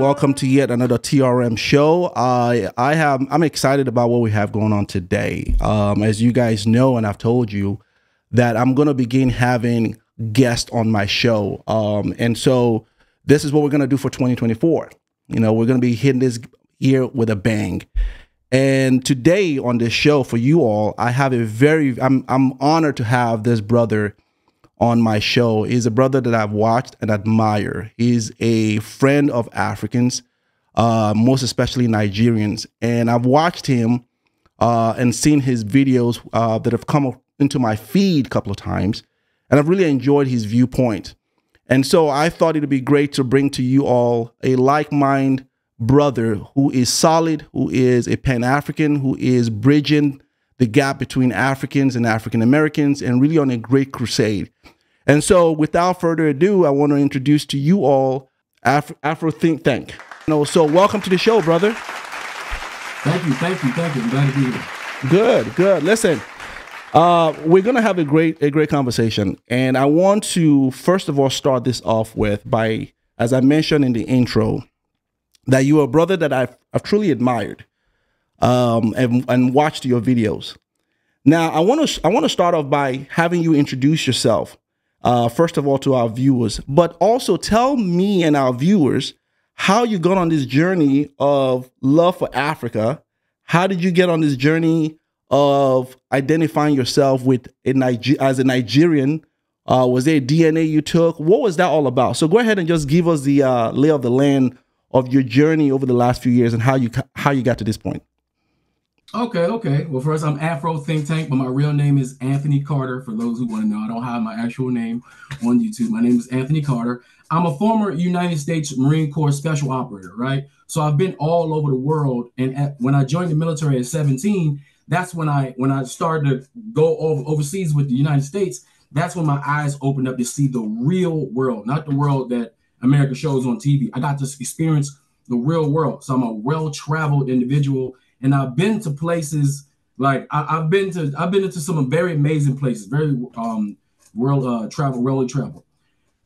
welcome to yet another TRM show. I'm excited about what we have going on today. As you guys know, and I've told you that I'm going to begin having guests on my show. And so this is what we're going to do for 2024. You know, we're going to be hitting this year with a bang. And today on this show for you all, I have I'm honored to have this brother on my show. He's a brother that I've watched and admire. He's a friend of Africans, most especially Nigerians. And I've watched him and seen his videos that have come into my feed a couple of times. And I've really enjoyed his viewpoint. And so I thought it'd be great to bring to you all a like-minded brother who is solid, who is a Pan-African, who is bridging the gap between Africans and African Americans, and really on a great crusade. And so without further ado, I want to introduce to you all Afro Think Tank. So welcome to the show, brother. Thank you. I'm glad to be here. Good. Listen, we're going to have a great conversation. And I want to, first of all, start this off with by, as I mentioned in the intro, that you are a brother that I've truly admired. And watched your videos. Now, I want to start off by having you introduce yourself, first of all, to our viewers, but also tell me and our viewers how you got on this journey of love for Africa. How did you get on this journey of identifying yourself with as a Nigerian? Was there a DNA you took? What was that all about? So go ahead and just give us the lay of the land of your journey over the last few years and how you got to this point. Okay. Well, first, I'm Afro Think Tank, but my real name is Anthony Carter. For those who want to know, I don't have my actual name on YouTube. My name is Anthony Carter. I'm a former United States Marine Corps special operator, right? So I've been all over the world. And when I joined the military at 17, that's when I started to go overseas with the United States. That's when my eyes opened up to see the real world, not the world that America shows on TV. I got to experience the real world. So I'm a well-traveled individual. And I've been to places like I've been into some very amazing places, very world travel.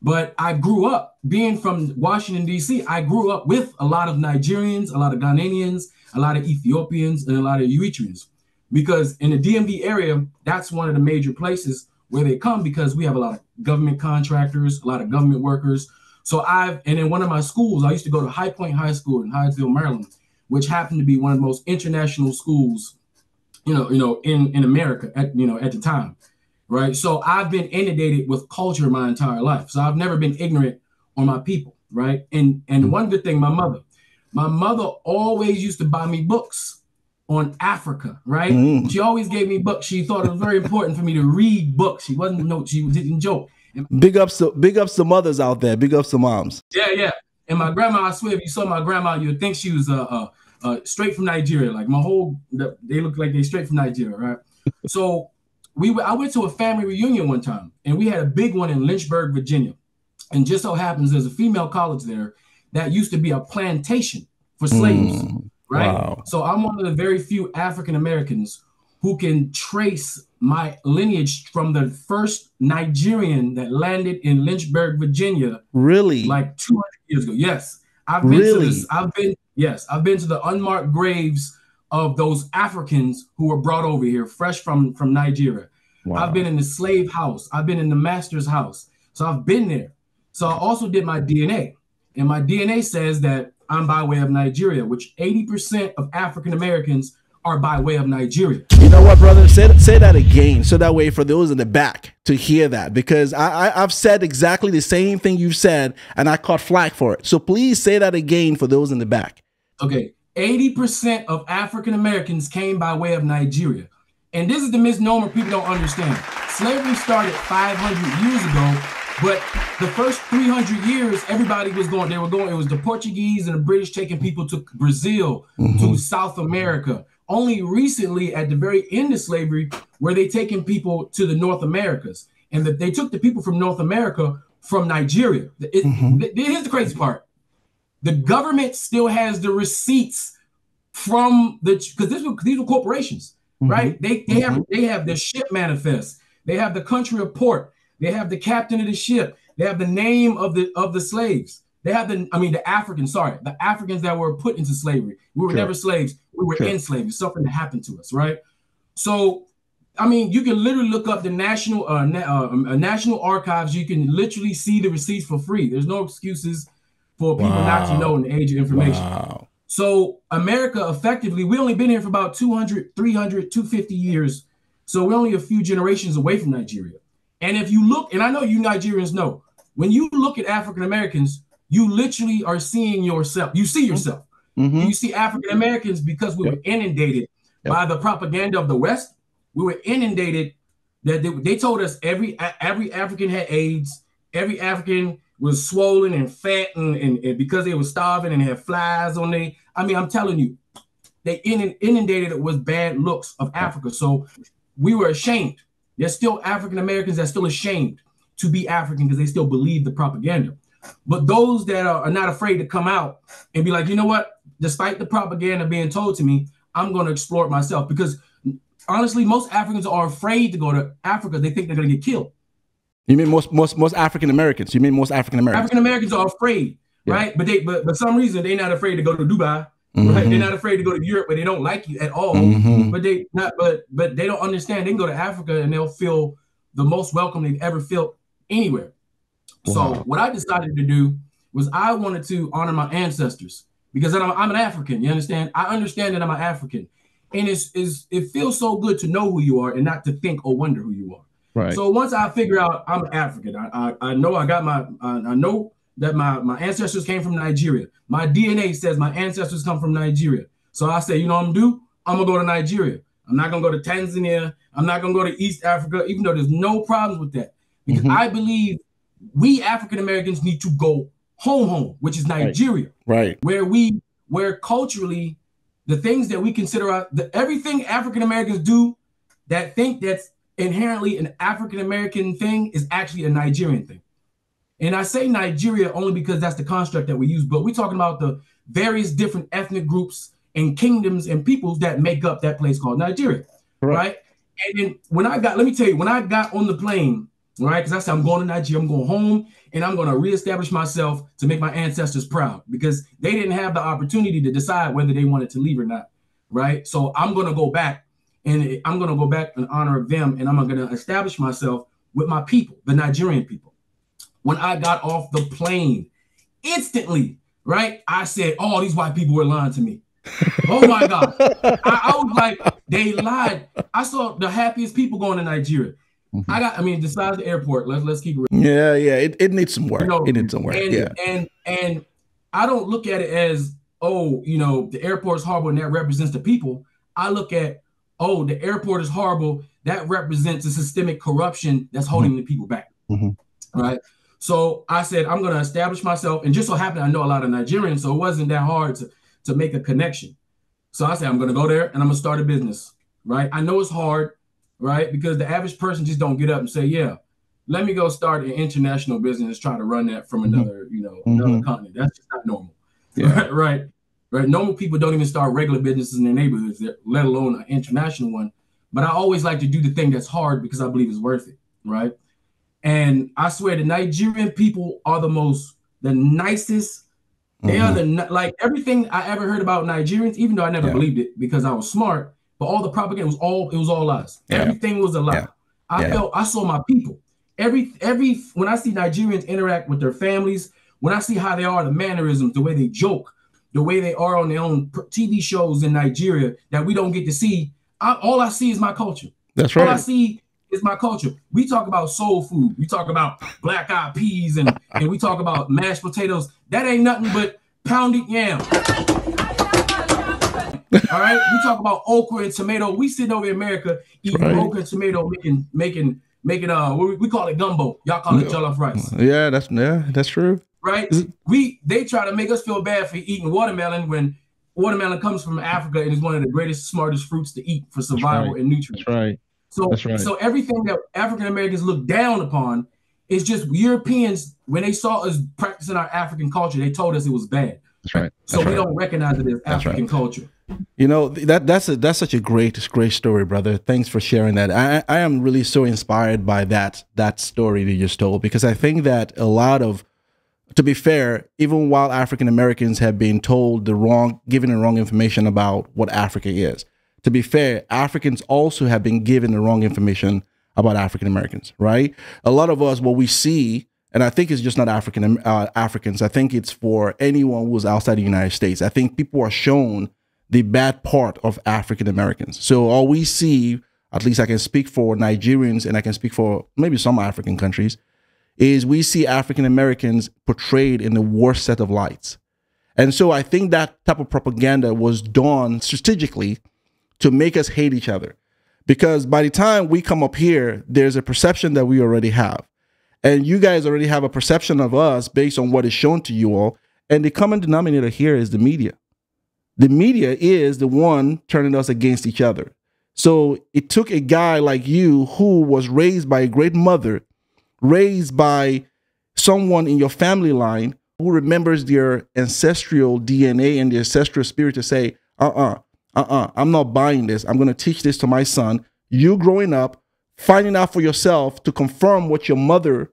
But I grew up being from Washington, D.C. I grew up with a lot of Nigerians, a lot of Ghanaians, a lot of Ethiopians, and a lot of Eritreans, because in the DMV area, that's one of the major places where they come because we have a lot of government contractors, a lot of government workers. So and in one of my schools, I used to go to High Point High School in Hyattsville, Maryland, which happened to be one of the most international schools, in America at the time, right? So I've been inundated with culture my entire life. So I've never been ignorant on my people, right? And one good thing, my mother always used to buy me books on Africa, right? She always gave me books. She thought it was very important for me to read books. She didn't joke. Big ups to mothers out there. Big ups to moms. Yeah. And my grandma, I swear, if you saw my grandma, you'd think she was straight from Nigeria. Like they look like they straight from Nigeria, right? So I went to a family reunion one time, and we had a big one in Lynchburg, Virginia. And just so happens there's a female college there that used to be a plantation for slaves, right? Wow. So I'm one of the very few African Americans who can trace my lineage from the first Nigerian that landed in Lynchburg, Virginia. Really? Like 200 years ago. Yes. I've been to the unmarked graves of those Africans who were brought over here fresh from Nigeria. Wow. I've been in the slave house. I've been in the master's house. So I've been there. So I also did my DNA. And my DNA says that I'm by way of Nigeria, which 80% of African Americans are by way of Nigeria. You know what, brother? Say that again, so that way for those in the back to hear that, because I've said exactly the same thing you've said, and I caught flack for it. So please say that again for those in the back. Okay, 80% of African Americans came by way of Nigeria, and this is the misnomer people don't understand. Slavery started 500 years ago, but the first 300 years, everybody was going. It was the Portuguese and the British taking people to Brazil, to South America. Only recently, at the very end of slavery, were they taking people to the North Americas. And they took the people from North America from Nigeria. Here's the crazy part. The government still has the receipts from because these were corporations, right? They have the ship manifest. They have the country report. They have the captain of the ship. They have the name of the slaves. They have the Africans, the Africans that were put into slavery. We were never slaves. We were enslaved. It's something that happened to us, right? So, I mean, you can literally look up the National Archives. You can literally see the receipts for free. There's no excuses for people not to know in the age of information. Wow. So America, effectively, we only been here for about 200, 300, 250 years. So we're only a few generations away from Nigeria. And if you look, and I know you Nigerians know, when you look at African Americans, you literally are seeing yourself. You see yourself. You see African Americans because we were inundated by the propaganda of the West. We were inundated that they told us every African had AIDS. Every African was swollen and fat and because they were starving and had flies on they. I mean, I'm telling you, they inundated it with bad looks of Africa. So we were ashamed. There's still African Americans that's still ashamed to be African because they still believe the propaganda. But those that are not afraid to come out and be like, you know what? Despite the propaganda being told to me, I'm going to explore it myself. Because honestly, most Africans are afraid to go to Africa. They think they're going to get killed. You mean most African Americans? You mean most African Americans? African Americans are afraid, right? But for some reason they're not afraid to go to Dubai, right? They're not afraid to go to Europe, where they don't like you at all. But they don't understand. They can go to Africa and they'll feel the most welcome they've ever felt anywhere. Wow. So what I decided to do was I wanted to honor my ancestors because I'm an African. You understand? I understand that I'm an African, and it feels so good to know who you are and not to think or wonder who you are. Right. So once I figure out I'm African, I know I know that my ancestors came from Nigeria. My DNA says my ancestors come from Nigeria. So I say, you know what I'm gonna do? I'm gonna go to Nigeria. I'm not gonna go to Tanzania. I'm not gonna go to East Africa, even though there's no problems with that. Because I believe we African Americans need to go home, which is Nigeria. Right. Where culturally, the things that we consider everything African Americans do that think that's inherently an African American thing is actually a Nigerian thing. And I say Nigeria only because that's the construct that we use, but we're talking about the various different ethnic groups and kingdoms and peoples that make up that place called Nigeria, right? And then when I got on the plane, right, because I said I'm going to Nigeria, I'm going home, and I'm going to reestablish myself to make my ancestors proud because they didn't have the opportunity to decide whether they wanted to leave or not, right? So I'm going to go back. And I'm going to go back in honor of them, and I'm going to establish myself with my people, the Nigerian people. When I got off the plane, instantly, right, I said, oh, these white people were lying to me. Oh, my God. I was like, they lied. I saw the happiest people going to Nigeria. Besides the airport, let's keep it real. Yeah. It needs some work. It needs some work. And I don't look at it as, the airport's horrible and that represents the people. I look at, the airport is horrible. That represents a systemic corruption that's holding the people back, right? So I said, I'm going to establish myself. And just so happened, I know a lot of Nigerians, so it wasn't that hard to make a connection. So I said, I'm going to go there and I'm going to start a business, right? I know it's hard, right? Because the average person just don't get up and say, yeah, let me go start an international business, try to run that from another, another continent. That's just not normal, right? Right. Normal people don't even start regular businesses in their neighborhoods, let alone an international one. But I always like to do the thing that's hard because I believe it's worth it. Right. And I swear the Nigerian people are the nicest. They are like everything I ever heard about Nigerians, even though I never believed it because I was smart. But all the propaganda was all lies. Yeah. Everything was a lie. Yeah. I saw my people. When I see Nigerians interact with their families, when I see how they are, the mannerisms, the way they joke, the way they are on their own TV shows in Nigeria that we don't get to see, all I see is my culture. That's right. All I see is my culture. We talk about soul food. We talk about black eyed peas and we talk about mashed potatoes. That ain't nothing but pounded yam. All right? We talk about okra and tomato. We sit over in America eating okra and tomato, making we call it gumbo. Y'all call it jollof rice. Yeah, that's true. Right? They try to make us feel bad for eating watermelon when watermelon comes from Africa and is one of the greatest, smartest fruits to eat for survival and nutrients. That's right. So everything that African Americans look down upon is just Europeans. When they saw us practicing our African culture, they told us it was bad. That's right. So we don't recognize it as African culture. That's such a great story, brother. Thanks for sharing that. I am really so inspired by that story that you just told, because I think that a lot of to be fair, even while African Americans have been told given the wrong information about what Africa is, to be fair, Africans also have been given the wrong information about African Americans, right? A lot of us, what we see, and I think it's just not Africans, I think it's for anyone who's outside the United States. I think people are shown the bad part of African Americans. So all we see, at least I can speak for Nigerians and I can speak for maybe some African countries, is we see African Americans portrayed in the worst set of lights. And so I think that type of propaganda was done strategically to make us hate each other. Because by the time we come up here, there's a perception that we already have. And you guys already have a perception of us based on what is shown to you all. And the common denominator here is the media. The media is the one turning us against each other. So it took a guy like you who was raised by a great mother, raised by someone in your family line who remembers their ancestral DNA and their ancestral spirit to say, I'm not buying this. I'm going to teach this to my son. You growing up, finding out for yourself to confirm what your mother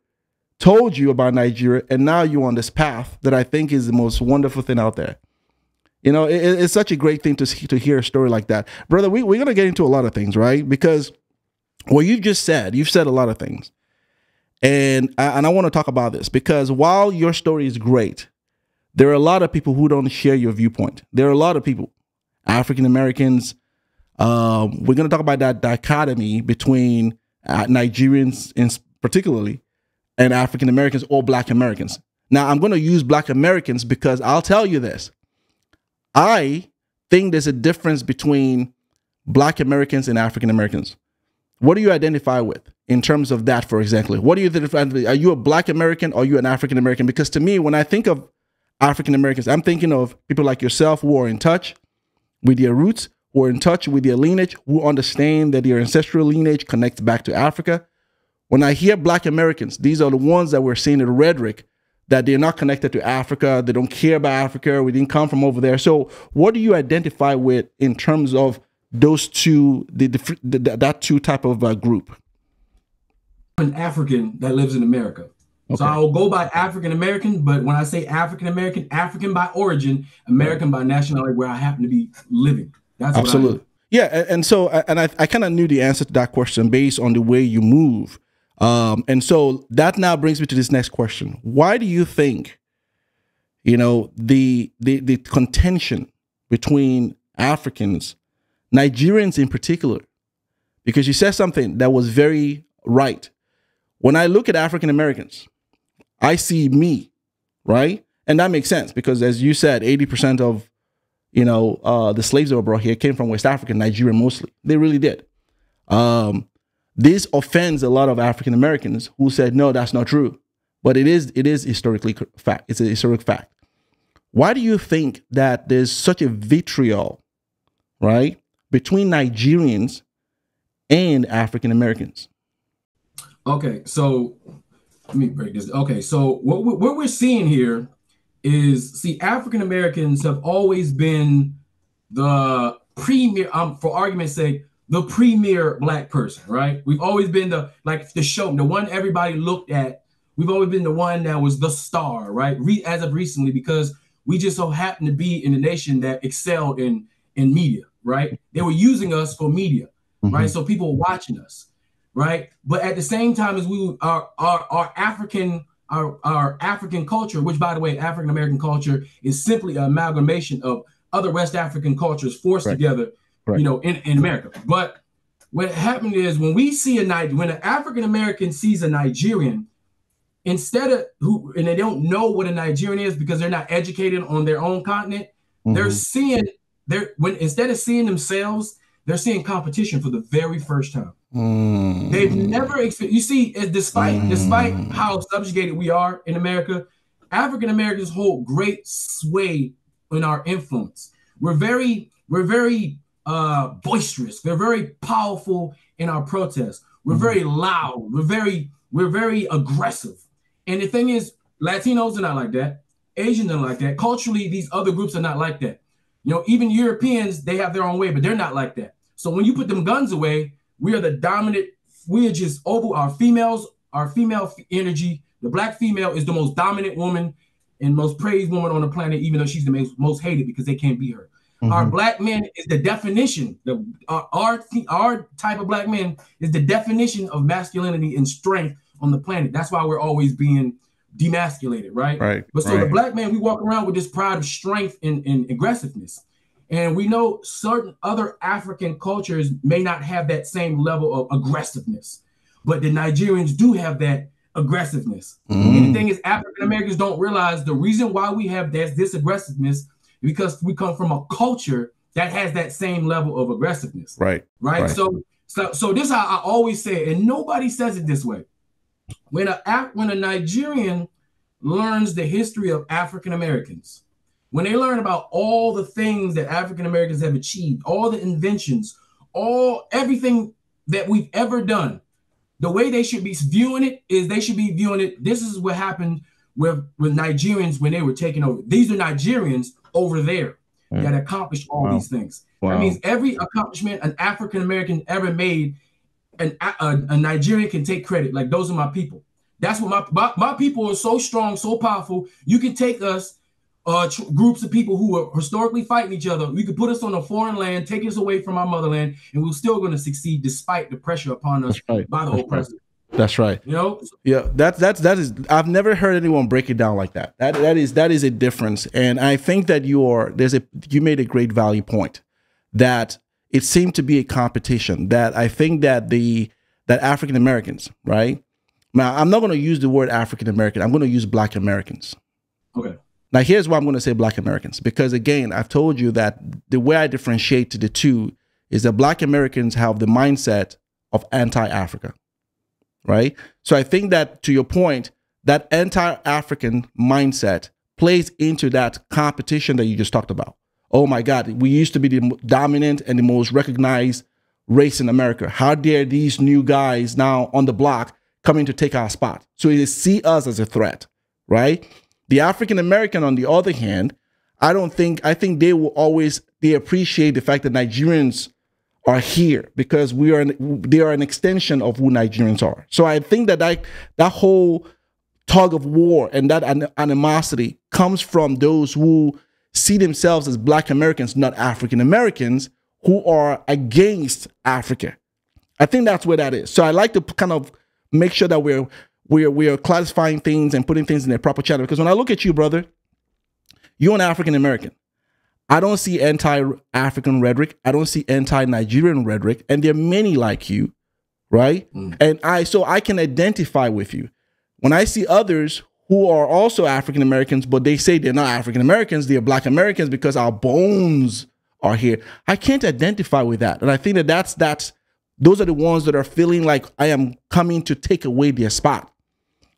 told you about Nigeria, and now you're on this path that I think is the most wonderful thing out there. You know, it's such a great thing to hear a story like that. Brother, we're going to get into a lot of things, right? Because what you've just said, you've said a lot of things. And I want to talk about this because while your story is great, there are a lot of people who don't share your viewpoint. There are a lot of people, African Americans. We're going to talk about that dichotomy between Nigerians, particularly, and African Americans or Black Americans. Now, I'm going to use Black Americans because I'll tell you this. I think there's a difference between Black Americans and African Americans. What do you identify with in terms of that, for example? What do you think? Are you a Black American or are you an African American? Because to me, when I think of African Americans, I'm thinking of people like yourself who are in touch with their roots, who are in touch with their lineage, who understand that their ancestral lineage connects back to Africa. When I hear Black Americans, these are the ones that we're seeing in the rhetoric that they're not connected to Africa. They don't care about Africa. We didn't come from over there. So what do you identify with in terms of those two, that two type of group? An African that lives in America. Okay. So I'll go by African American, but when I say African American, African by origin, American by nationality, where I happen to be living. That's absolutely. Yeah, and so I kind of knew the answer to that question based on the way you move. And so that now brings me to this next question. Why do you think, you know, the contention between Africans, Nigerians in particular, because you said something that was very right. When I look at African Americans, I see me, right? And that makes sense because as you said, 80% of, you know, the slaves that were brought here came from West Africa, Nigeria mostly. They really did. This offends a lot of African Americans who said, no, that's not true. But it is historically fact. It's a historic fact. Why do you think that there's such a vitriol, right, between Nigerians and African Americans? Okay, so let me break this. Okay, so what we're seeing here is, see, African Americans have always been the premier, for argument's sake, the premier Black person, right? We've always been the one everybody looked at. We've always been the one that was the star, right? As of recently, because we just so happen to be in a nation that excelled in media, right? They were using us for media, right? So people were watching us, right? But at the same time as our African culture, which by the way, African American culture is simply an amalgamation of other West African cultures forced together. Right. You know, in America. But what happened is when an African American sees a Nigerian, instead of and they don't know what a Nigerian is because they're not educated on their own continent, instead of seeing themselves, they're seeing competition for the very first time. They've never experienced. You see, despite how subjugated we are in America, African Americans hold great sway in our influence. We're very boisterous. We're very powerful in our protests. We're very loud. We're very aggressive. And the thing is, Latinos are not like that. Asians are not like that. Culturally, these other groups are not like that. You know, even Europeans, they have their own way, but they're not like that. So when you put them guns away, we are the dominant. We are just over our female energy. The Black female is the most dominant woman and most praised woman on the planet, even though she's the most hated because they can't be her. Our black men is the definition. Our type of black men is the definition of masculinity and strength on the planet. That's why we're always being demasculated, right? But so the black man, we walk around with this pride of strength and aggressiveness. And we know certain other African cultures may not have that same level of aggressiveness, but the Nigerians do have that aggressiveness. And the thing is, African Americans don't realize the reason why we have this aggressiveness, because we come from a culture that has that same level of aggressiveness. Right. So this is how I always say it, and nobody says it this way. When a Nigerian learns the history of African Americans, when they learn about all the things that African Americans have achieved, all the inventions, everything that we've ever done, the way they should be viewing it is they should be viewing it. This is what happened with Nigerians when they were taking over. These are Nigerians over there that accomplished all these things. That means every accomplishment an African American ever made, a Nigerian can take credit. Like, those are my people. That's what my people are so strong, so powerful. You can take us, groups of people who are historically fighting each other. You could put us on a foreign land, take us away from our motherland, and we're still going to succeed despite the pressure upon us by the oppressor. That's right. You know? Yeah, that is. I've never heard anyone break it down like that. That is a difference, and I think that you made a great value point, that it seemed to be a competition. That I think that that African Americans, right? Now, I'm not going to use the word African American. I'm going to use Black Americans. Okay. Now, here's why I'm going to say Black Americans, because again, I've told you that the way I differentiate the two is that Black Americans have the mindset of anti-Africa. Right. So I think that, to your point, that anti-African mindset plays into that competition that you just talked about. Oh, my God, we used to be the dominant and the most recognized race in America. How dare these new guys now on the block coming to take our spot? So they see us as a threat. Right. The African American, on the other hand, I think they will always appreciate the fact that Nigerians are here because they are an extension of who Nigerians are. So I think that whole tug of war and that animosity comes from those who see themselves as Black Americans, not African Americans, who are against Africa. I think that's where that is. So I like to kind of make sure that we are classifying things and putting things in their proper channel. Because when I look at you, brother, you're an African American. I don't see anti-African rhetoric. I don't see anti-Nigerian rhetoric. And there are many like you, right? And so I can identify with you. When I see others who are also African Americans, but they say they're not African Americans, they're Black Americans because our bones are here, I can't identify with that. And I think that those are the ones that are feeling like I am coming to take away their spot,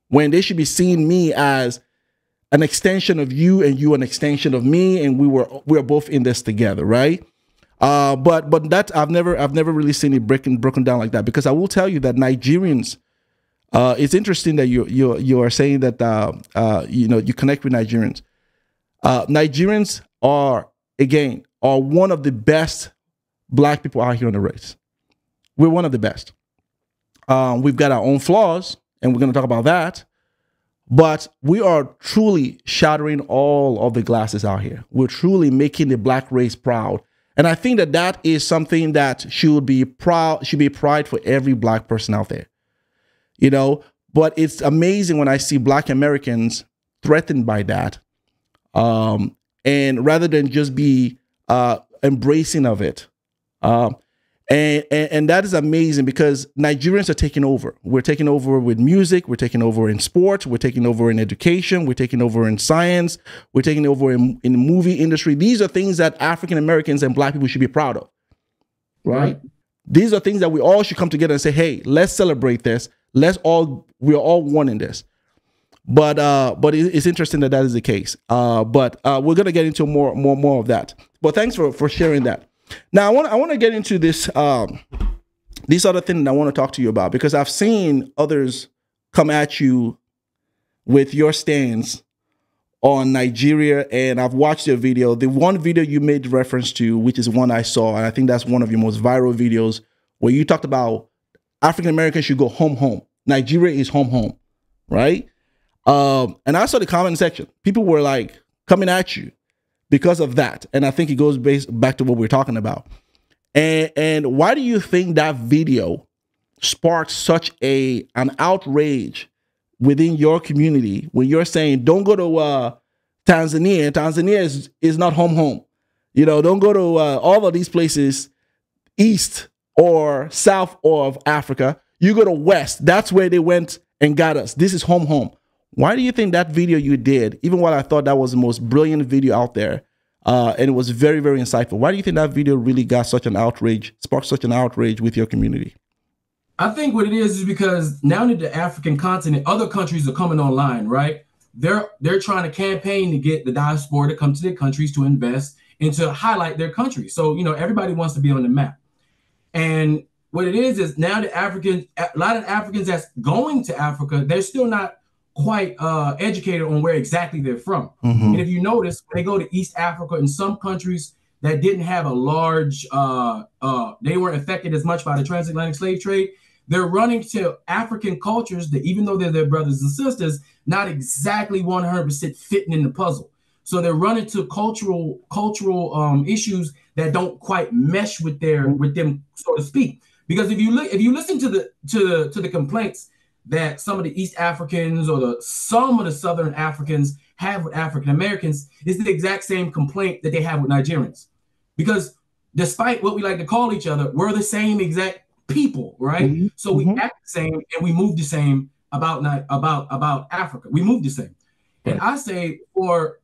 when they should be seeing me as an extension of you and you an extension of me, and we're both in this together, right? But that I've never really seen it broken down like that, because I will tell you that Nigerians, it's interesting that you are saying that you connect with Nigerians. Nigerians are one of the best Black people out here on the race. We're one of the best. We've got our own flaws, and we're going to talk about that. But we are truly shattering all of the glasses out here. We're truly making the Black race proud. And I think that is something that should be pride for every Black person out there. You know, but it's amazing when I see Black Americans threatened by that. And rather than just be embracing of it. And that is amazing, because Nigerians are taking over. We're taking over with music. We're taking over in sports. We're taking over in education. We're taking over in science. We're taking over in the movie industry. These are things that African Americans and Black people should be proud of, right? These are things that we all should come together and say, hey, let's celebrate this. We're all one in this. But it's interesting that is the case. But we're going to get into more of that. But thanks for sharing that. Now, I want to get into this other thing that I want to talk to you about, because I've seen others come at you with your stance on Nigeria, and I've watched your video. The one video you made reference to, which is one I saw, and I think that's one of your most viral videos, where you talked about African Americans should go home. Nigeria is home, right? And I saw the comment section. People were like coming at you because of that. And I think it goes back to what we're talking about. And why do you think that video sparked such an outrage within your community when you're saying, don't go to Tanzania? Tanzania is not home. You know, don't go to all of these places east or south of Africa. You go to west. That's where they went and got us. This is home. Why do you think that video you did, even while I thought that was the most brilliant video out there, and it was very, very insightful, why do you think that video really got such an outrage, sparked such an outrage with your community? I think what it is because now that the African continent, other countries are coming online, right? They're trying to campaign to get the diaspora to come to their countries to invest and to highlight their country. So, you know, everybody wants to be on the map. And what it is now that a lot of Africans that's going to Africa, they're still not quite educated on where exactly they're from. And if you notice, when they go to East Africa, in some countries that didn't have a large, they weren't affected as much by the transatlantic slave trade, they're running to African cultures that, even though they're their brothers and sisters, not exactly 100% fitting in the puzzle. So they're running to cultural issues that don't quite mesh with them, so to speak. Because if you listen to the complaints that some of the East Africans or some of the Southern Africans have with African Americans, it's the exact same complaint that they have with Nigerians. Because despite what we like to call each other, we're the same exact people, right? So we act the same and we move the same about Africa. We move the same. And I say for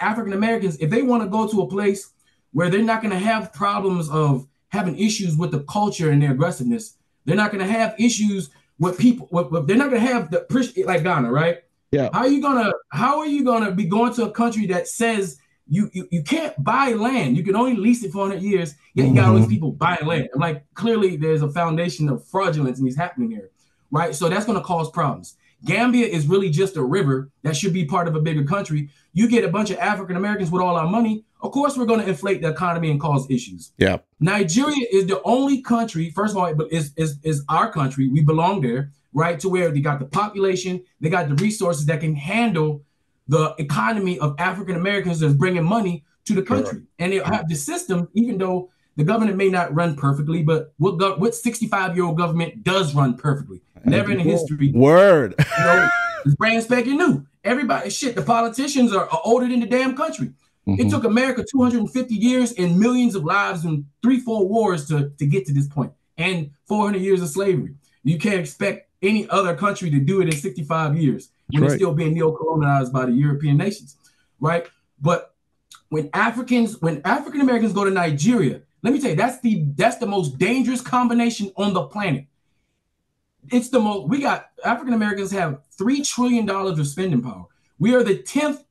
African Americans, if they want to go to a place where they're not going to have problems of having issues with the culture and their aggressiveness, they're not going to have issues with people. They're not going to have the, like Ghana, right? Yeah. How are you gonna be going to a country that says you can't buy land? You can only lease it for 100 years. Yet you got all these people buying land. I'm like, clearly there's a foundation of fraudulence and is happening here, right? So that's going to cause problems. Gambia is really just a river that should be part of a bigger country. You get a bunch of African Americans with all our money, of course we're going to inflate the economy and cause issues. Yeah. Nigeria is the only country, first of all, is our country. We belong there, right? To where they got the population, they got the resources that can handle the economy of African Americans that's bringing money to the country. Sure. And they have the system, even though the government may not run perfectly, but what 65-year-old government does run perfectly. Never in history. Word. You know, it's brand spanking new. Everybody, the politicians are older than the damn country. It took America 250 years and millions of lives and 3-4 wars to get to this point, and 400 years of slavery. You can't expect any other country to do it in 65 years when it's still being neo-colonized by the European nations, right? But when African Americans go to Nigeria, let me tell you, that's the most dangerous combination on the planet. It's the most. We got African Americans have $3 trillion of spending power. We are the 10th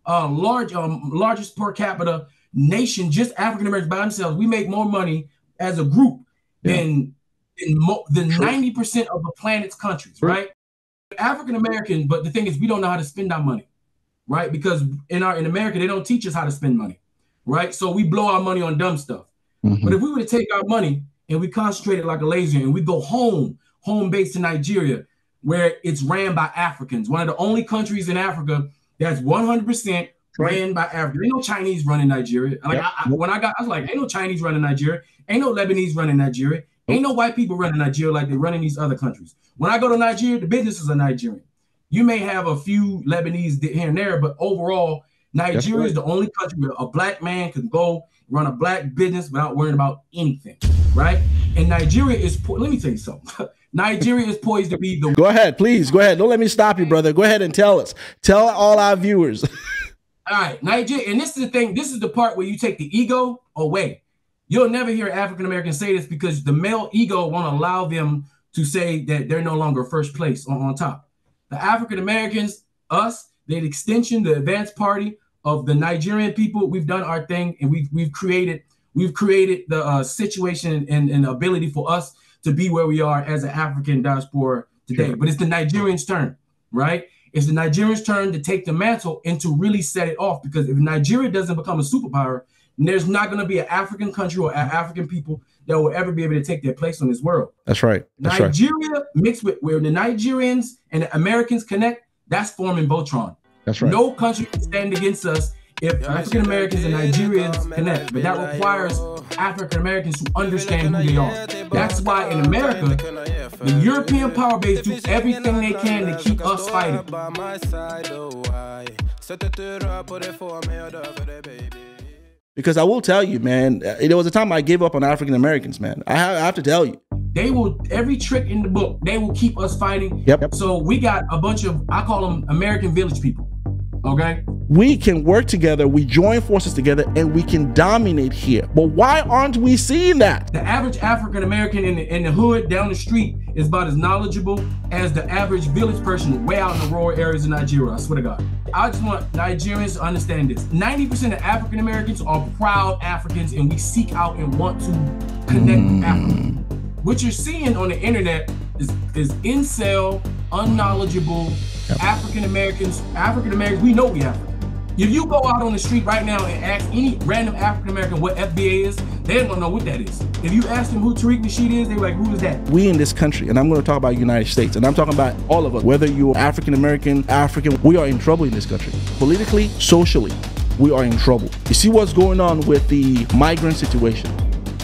largest per capita nation. Just African Americans by themselves, we make more money as a group than 90% of the planet's countries, right? African Americans, but the thing is, we don't know how to spend our money, right? Because in America, they don't teach us how to spend money, right? So we blow our money on dumb stuff. But if we were to take our money and we concentrate it like a laser and we go home base to Nigeria, where it's ran by Africans, one of the only countries in Africa that's 100% ran by Africans. Ain't no Chinese running Nigeria. Like I was like, ain't no Chinese running Nigeria. Ain't no Lebanese running Nigeria. Ain't no white people running Nigeria like they run in these other countries. When I go to Nigeria, the businesses are Nigerian. You may have a few Lebanese here and there, but overall, Nigeria is the only country where a black man can go run a black business without worrying about anything, right? And Nigeria is, let me tell you something. Nigeria is poised to be the... Go ahead, please. Go ahead. Don't let me stop you, brother. Go ahead and tell us. Tell all our viewers. All right, Nigeria, and this is the thing. This is the part where you take the ego away. You'll never hear African Americans say this because the male ego won't allow them to say that they're no longer first place on top. The African Americans, us, the extension, the advanced party of the Nigerian people, we've done our thing, and we've created the situation and ability for us to be where we are as an African diaspora today. Sure. But it's the Nigerians' turn, right? It's the Nigerians' turn to take the mantle and to really set it off. Because if Nigeria doesn't become a superpower, And there's not going to be an African country or African people that will ever be able to take their place on this world. That's right. That's Nigeria mixed with where the Nigerians and the Americans connect, that's forming Voltron. That's right. No country can stand against us if African Americans and Nigerians connect, but that requires African Americans to understand who they are. That's why in America, the European power base do everything they can to keep us fighting. Because I will tell you, man, there was a time I gave up on African Americans, man. I have to tell you. They will, every trick in the book, they will keep us fighting. Yep. So we got a bunch of, I call them American village people, okay? We can work together, we join forces together, and we can dominate here. But why aren't we seeing that? The average African American in the hood down the street is about as knowledgeable as the average village person way out in the rural areas of Nigeria, I swear to God. I just want Nigerians to understand this. 90% of African Americans are proud Africans, and we seek out and want to connect with Africa. What you're seeing on the internet is incel, unknowledgeable African Americans. We know we African. If you go out on the street right now and ask any random African American what FBA is, they don't know what that is. If you ask them who Tariq Nasheed is, they're like, who is that? We in this country, and I'm going to talk about United States, and I'm talking about all of us, whether you're African American, African, we are in trouble in this country. Politically, socially, we are in trouble. You see what's going on with the migrant situation?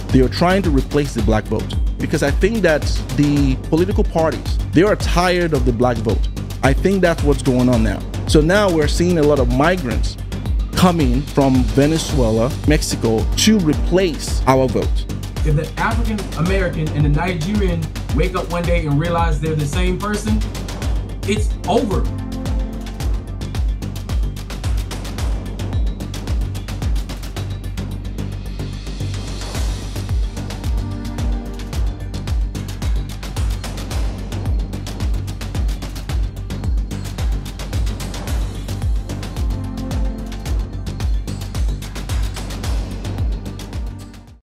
They are trying to replace the black vote, because I think that the political parties, they are tired of the black vote. I think that's what's going on now. So now we're seeing a lot of migrants coming from Venezuela, Mexico, to replace our vote. If the African American and the Nigerian wake up one day and realize they're the same person, it's over.